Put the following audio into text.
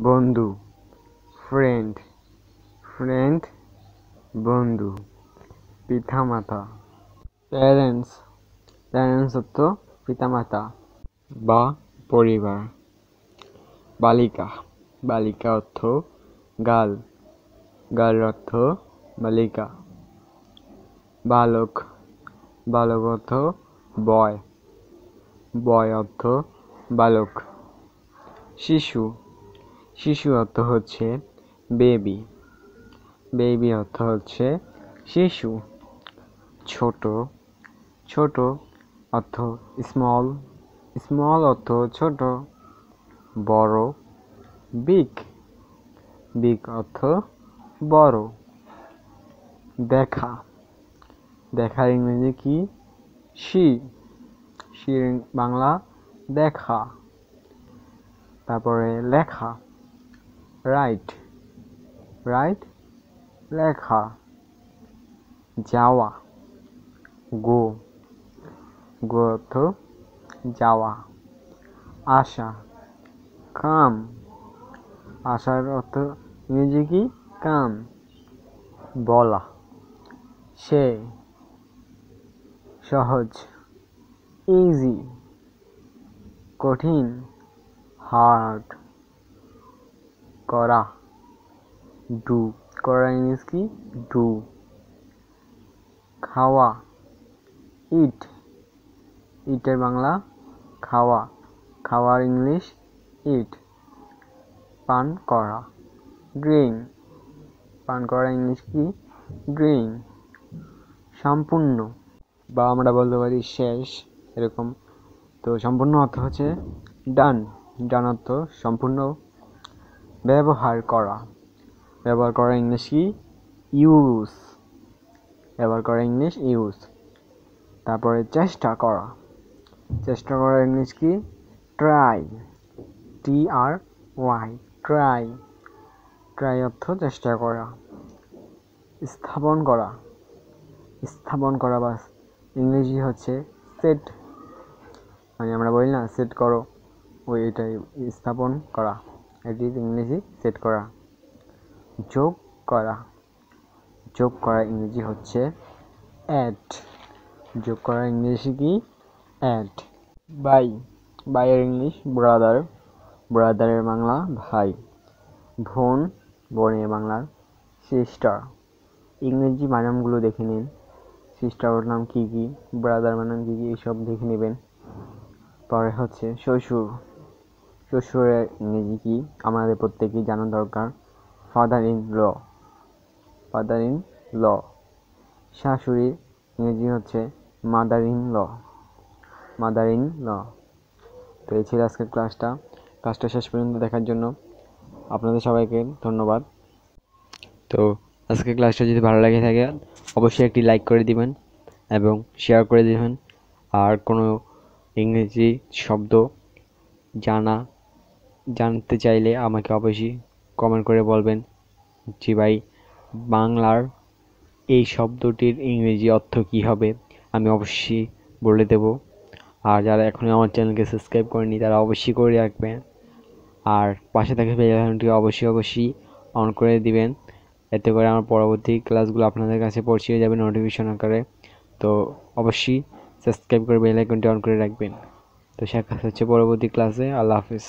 বন্ধু, friend, friend, বন্ধু। পিতামাতা, প্যারেন্টস, প্যারেন্টস অর্থ পিতামাতা বা পরিবার। বালিকা, বালিকা অর্থ গার্ল, গার্ল অর্থ বালিকা। বালক, বালক অর্থ বয়, বয় অর্থ বালক। শিশু, শিশু অর্থ হচ্ছে বেবি, বেবি অর্থ হচ্ছে শিশু। ছোট, ছোট অর্থ স্মল, স্মল অর্থ ছোট। বড়, বিগ, বিগ অর্থ বড়। দেখা, দেখার ইংরেজি কি? সি, সির বাংলা দেখা। তারপরে লেখা, রাইট, রাইট লেখা। যাওয়া, গো, গো অর্থ যাওয়া। আসা, কাম, আসার অর্থ ইংরেজি কি? কাম। বলা, সে, সহজ, ইজি, কঠিন, হার্ড। করা, ডু, করা ইংলিশ কি? ডু। খাওয়া, ইট, ইটের বাংলা খাওয়া, খাওয়ার ইংলিশ ইট। পান করা, ড্রিঙ্ক, পান করা ইংলিশ কি? ড্রিঙ্ক। সম্পূর্ণ বা আমরা বলতে পারি শেষ, এরকম। তো সম্পূর্ণ অর্থ হচ্ছে ডান, ডান অর্থ সম্পূর্ণ। ব্যবহার করা, ব্যবহার করা ইংলিশ কি? ইউজ, ব্যবহার করা ইংলিশ ইউজ। তারপরে চেষ্টা করা, চেষ্টা করা ইংলিশ কি? ট্রাই, TRY, ট্রাই, ট্রাই অর্থ চেষ্টা করা। স্থাপন করা, স্থাপন করা বা ইংরেজি হচ্ছে সেট, মানে আমরা বলি না সেট করো, ওই এটাই স্থাপন করা, এটি ইংরেজি সেট করা। যোগ করা, যোগ করা ইংরেজি হচ্ছে অ্যাড, যোগ করা ইংরেজি কি? অ্যাড। বাই, বাইয়ের ইংলিশ ব্রাদার, ব্রাদারের বাংলা ভাই। বোন, বোনের বাংলা সিস্টার। ইংরেজি বানানগুলো দেখে নিন, সিস্টারের নাম কি কি, ব্রাদার বানান কি কি, এইসব দেখে নেবেন। পরে হচ্ছে শ্বশুর, শ্বশুরের ইংরেজি কি আমাদের প্রত্যেকেই জানা দরকার? Father in law, father in law. শাশুড়ির ইংরেজি হচ্ছে mother in law, mother in law. তো এই ছিল আজকের ক্লাসটা, ক্লাসটা শেষ পর্যন্ত দেখার জন্য আপনাদের সবাইকে ধন্যবাদ। তো আজকের ক্লাসটা যদি ভালো লাগে থাকে অবশ্যই একটি লাইক করে দিবেন এবং শেয়ার করে দিবেন। আর কোনো ইংরেজি শব্দ জানতে চাইলে আমাকে অবশ্যই কমেন্ট করে বলবেন যে ভাই বাংলার এই শব্দটির ইংরেজি অর্থ কী হবে, আমি অবশ্যই বলে দেব। আর যারা এখনও আমার চ্যানেলকে সাবস্ক্রাইব করেনি তারা অবশ্যই করে রাখবেন, আর পাশে থাকা বেল আইকনটি অবশ্যই অন করে দিবেন, এতে করে আমার পরবর্তী ক্লাসগুলো আপনাদের কাছে পৌঁছে যাবে নোটিফিকেশন আকারে। তো অবশ্যই সাবস্ক্রাইব করে বেল আইকনটি অন করে রাখবেন। তো দেখা হচ্ছে পরবর্তী ক্লাসে। আল্লাহ হাফিজ।